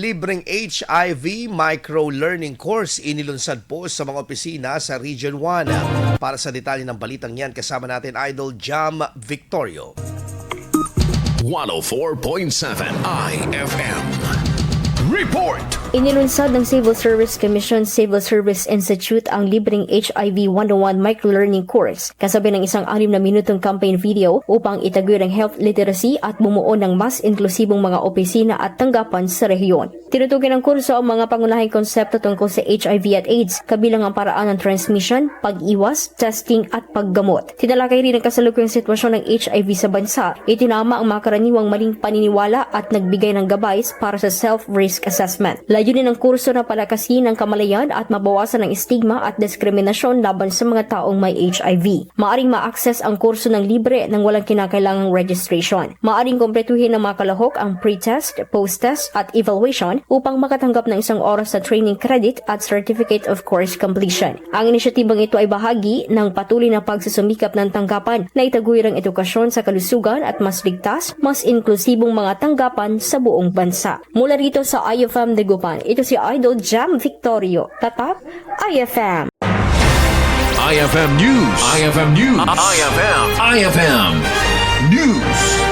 Libreng HIV micro-learning course inilunsad po sa mga opisina sa Region 1. Para sa detalye ng balitang yan, kasama natin Idol Jam Victorio. 104.7 IFM Report! Inilunsad ng Civil Service Commission Civil Service Institute ang libreng HIV 101 microlearning course kasabi ng isang 6 na minutong campaign video upang itaguyod ang health literacy at bumuo ng mas inklusibong mga opisina at tanggapan sa rehiyon. Tinutukoy ng kurso ang mga pangunahing konsepto tungkol sa HIV at AIDS, kabilang ang paraan ng transmission, pag-iwas, testing at paggamot. Tinalakay rin ang kasalukuyang sitwasyon ng HIV sa bansa. Itinama ang mga karaniwang maling paniniwala at nagbigay ng gabay para sa self-risk assessment. Layunin ng kurso na palakasin ang kamalayan at mabawasan ang stigma at diskriminasyon laban sa mga taong may HIV. Maaring ma-access ang kurso ng libre nang walang kinakailangang registration. Maaring kompletuhin ng mga kalahok ang pre-test, post-test at evaluation upang makatanggap ng 1 oras sa training credit at certificate of course completion. Ang inisyatibang ito ay bahagi ng patuloy na pagsusumikap ng tanggapan na itaguyod ang edukasyon sa kalusugan at mas ligtas, mas inklusibong mga tanggapan sa buong bansa. Mula rito sa IFM Dagupan, ito si Idol Jam Victorio. Tatak, IFM. IFM News. IFM News. IFM News.